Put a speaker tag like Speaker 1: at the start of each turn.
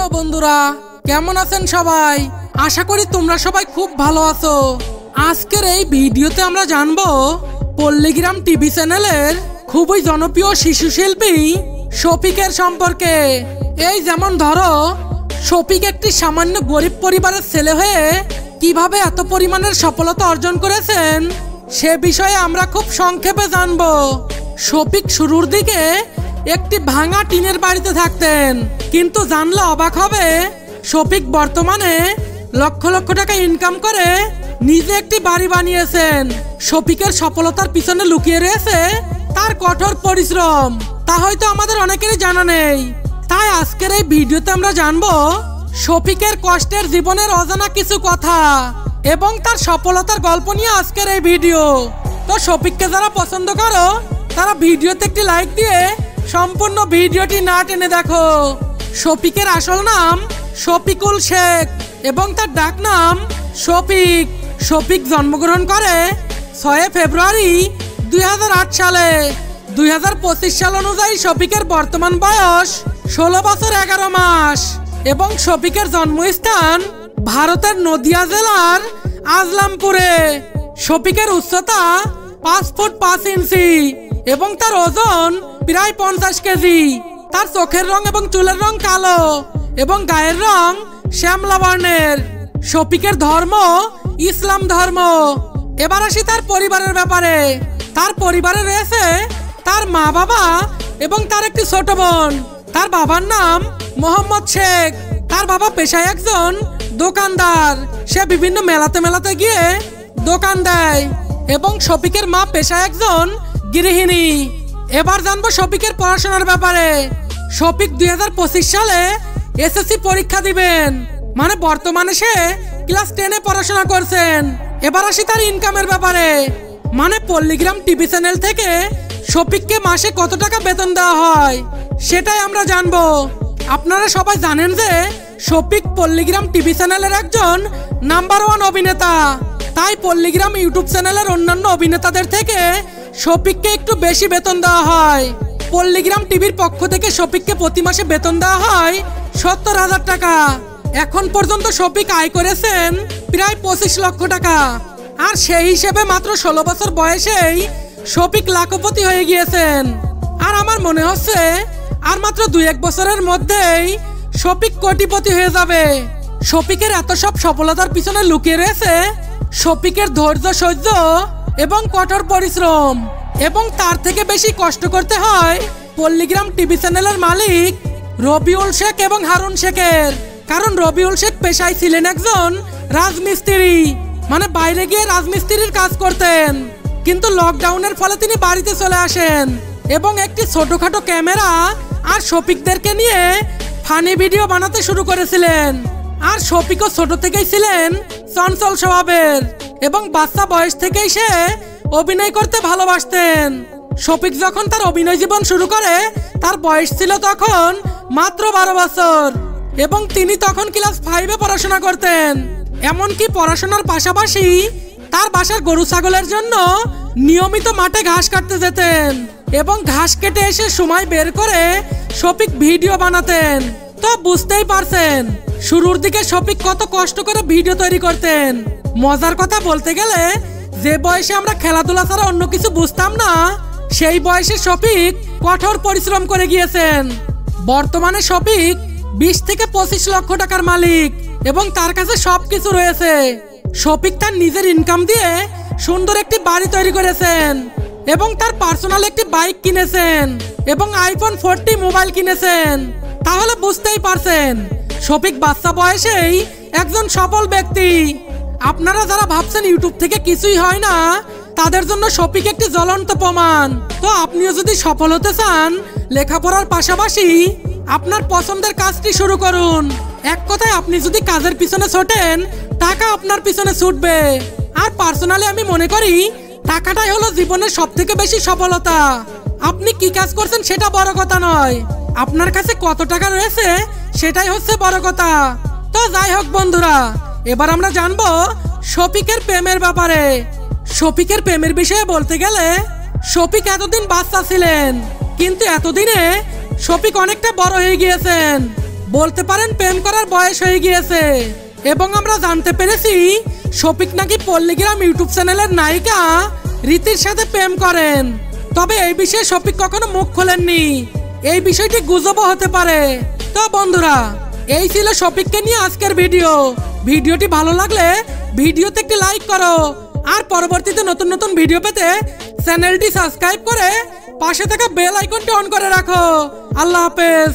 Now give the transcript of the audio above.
Speaker 1: Hello বন্ধুরা, কেমন আছেন সবাই? আশা করি তোমরা সবাই খুব ভালো আছো। আজকের এই ভিডিওতে আমরা জানবো পল্লীগ্রাম টিভি চ্যানেলের খুবই জনপ্রিয় শিশু শিল্পী শফিকের সম্পর্কে। এই যেমন ধরো, শফিক একটি সামান্য গরিব পরিবারের ছেলে হয়ে কিভাবে এত পরিমাণের সফলতা অর্জন করেছেন সে বিষয়ে আমরা খুব সংক্ষেপে জানবো। শফিক শুরুর দিকে একটি ভাঙা টিনের বাড়িতে থাকতেন, কিন্তু জানলে অবাক হবে শফিক বর্তমানে লক্ষ লক্ষ টাকা ইনকাম করে নিজে একটি বাড়ি বানিয়েছেন। শফিকের সফলতার পিছনে লুকিয়ে রয়েছে তার কঠোর পরিশ্রম, তা হয়তো আমাদের অনেকেরই জানা নেই। তাই আজকের এই ভিডিওতে আমরা জানবো শফিকের কষ্টের জীবনের অজানা কিছু কথা এবং তার সফলতার গল্প নিয়ে আজকের এই ভিডিও। তো শফিককে যারা পছন্দ করো তারা ভিডিওতে একটি লাইক দিয়ে সম্পূর্ণ ভিডিওটি না টেনে দেখো। শফিকের আসল নাম শফিকুল শেখ এবং তার ডাক নাম শফিক। শফিক জন্মগ্রহণ করে 6 ফেব্রুয়ারি 2008 সালে। 2025 সাল অনুযায়ী শফিকের বর্তমান বয়স 16 বছর 11 মাস এবং শফিকের জন্মস্থান ভারতের নদিয়া জেলার আজলামপুরে। শফিকের উচ্চতা 5 ফুট 5 ইঞ্চি এবং তার ওজন প্রায় 50 কেজি। তার চোখের রং এবং চুলের রং কালো এবং গায়ের রং শ্যামলা বর্ণের। শফিকের ধর্ম ইসলাম ধর্ম। এবার আসি তার পরিবারের ব্যাপারে। তার পরিবারে রয়েছে তার মা বাবা এবং তার একটি ছোট বোন। তার বাবার নাম মোহাম্মদ শেখ। তার বাবা পেশায় একজন দোকানদার, সে বিভিন্ন মেলাতে গিয়ে দোকান দেয় এবং শফিকের মা পেশায় একজন গৃহিণী। এবার জানবো শফিকের পড়াশোনার ব্যাপারে। শফিক 2025 সালে এসএসসি পরীক্ষা দিবেন, মানে বর্তমানে সে ক্লাস 10-এ পড়াশোনা করছেন। এবার আসি তার ইনকামের ব্যাপারে, মানে পল্লীগ্রাম টিভি চ্যানেল থেকে শফিককে মাসে কত টাকা বেতন দেওয়া হয় সেটাই আমরা জানবো। আপনারা সবাই জানেন যে শফিক পল্লীগ্রাম টিভি চ্যানেলের একজন নাম্বার 1 অভিনেতা। তাই পল্লীগ্রাম ইউটিউব চ্যানেলের অন্যান্য অভিনেতাদের থেকে শফিককে একটু বেশি বেতন দেওয়া হয়। পল্লীগ্রাম টিভির পক্ষ থেকে শফিককে প্রতি মাসে বেতন দেওয়া হয় 70,000 টাকা। এখন পর্যন্ত শফিক আয় করেছেন প্রায় 25 লক্ষ টাকা। আর সেই হিসেবে মাত্র 16 বছর বয়সেই শফিক লাখপতি হয়ে গিয়েছেন। আর আমার মনে হচ্ছে আর মাত্র 2-1 বছরের মধ্যেই শফিক কোটিপতি হয়ে যাবে। শফিকের এত সব সফলতার পিছনে লুকিয়ে রয়েছে শফিকের ধৈর্য সহ্য এবং কঠোর পরিশ্রম। এবং তার থেকে বেশি কষ্ট করতে হয় পল্লীগ্রাম টিভি চ্যানেলের মালিক রবিউল শেখ এবং হারুন শেখের। কারণ রবিউল শেখ পেশায় ছিলেন একজন রাজমিস্ত্রি, মানে বাইরে গিয়ে রাজমিস্ত্রির কাজ করতেন। কিন্তু লকডাউনের ফলে তিনি বাড়িতে চলে আসেন এবং একটি ছোটখাটো ক্যামেরা আর শফিকদেরকে নিয়ে ফানি ভিডিও বানাতে শুরু করেছিলেন। আর শফিকও ছোট থেকেই ছিলেন চঞ্চল স্বভাবের এবং বাচ্চা বয়স থেকেই সে অভিনয় করতে ভালোবাসতেন। শফিক যখন তার অভিনয় জীবন শুরু করে তার বয়স ছিল তখন মাত্র 12 বছর এবং তিনি তখন ক্লাস 5-এ পড়াশোনা করতেন। এমনকি পড়াশোনার পাশাপাশি তার বাসার গরু ছাগলের জন্য নিয়মিত মাঠে ঘাস কাটতে যেতেন এবং ঘাস কেটে এসে সময় বের করে শফিক ভিডিও বানাতেন। তো বুঝতেই পারছেন শুরুর দিকে শফিক কত কষ্ট করে ভিডিও তৈরি করতেন। মজার কথা বলতে গেলে যে বয়সে আমরা খেলাধুলা ছাড়া অন্য কিছু বুঝতাম না, সেই বয়সে শফিক কঠোর পরিশ্রম করে গিয়েছেন। বর্তমানে শফিক 20 থেকে 25 লক্ষ টাকার মালিক এবং তার কাছে সবকিছু রয়েছে। শফিক তার নিজের ইনকাম দিয়ে সুন্দর একটি বাড়ি তৈরি করেছেন এবং তার পার্সোনাল একটি বাইক কিনেছেন এবং iPhone 40 মোবাইল কিনেছেন। তাহলে বুঝতেই পারছেন শফিক বাচ্চা বয়সেই একজন সফল ব্যক্তি। আপনারা যারা ভাবছেন ইউটিউব থেকে কিছুই হয় না, তাদের জন্য শফিক একটি জ্বলন্ত প্রমাণ। তো আপনিও যদি সফল হতে চান, লেখাপড়ার পাশাপাশি আপনার পছন্দের কাজটি শুরু করুন। এক কথায় আপনি যদি কাজের পিছনে ছোটেন, টাকা আপনার পিছনে ছুটবে। আর পার্সোনালি আমি মনে করি টাকাটাই হলো জীবনের সবথেকে বেশি সফলতা। আপনি কি কাজ করছেন সেটা বড় কথা নয়, আপনার কাছে কত টাকা রয়েছে সেটাই হচ্ছে বড় কথা। তো যাই হোক বন্ধুরা, এবার আমরা জানবো শফিকের প্রেমের ব্যাপারে। শফিকের প্রেমের বিষয়ে বলতে গেলে শফিক এতদিন বাচ্চা ছিলেন, কিন্তু এতদিনে শফিক অনেকটা বড় হয়ে গিয়েছেন। বলতে পারেন প্রেম করার বয়স হয়ে গিয়েছে। এবং আমরা জানতে পেরেছি শফিক নাকি পল্লীগ্রাম ইউটিউব চ্যানেলের নায়িকা রীতির সাথে প্রেম করেন। তবে এই বিষয়ে শফিক কখনো মুখ খোলেননি। এই বিষয়টি গুজবও হতে পারে। তো বন্ধুরা, এই ছিল শফিককে নিয়ে আজকের ভিডিওটি ভালো লাগলে ভিডিওতে একটি লাইক করো। আর পরবর্তীতে নতুন নতুন ভিডিও পেতে চ্যানেলটি সাবস্ক্রাইব করে পাশে থাকা বেল আইকনটি অন করে রাখো। আল্লাহ হাফেজ।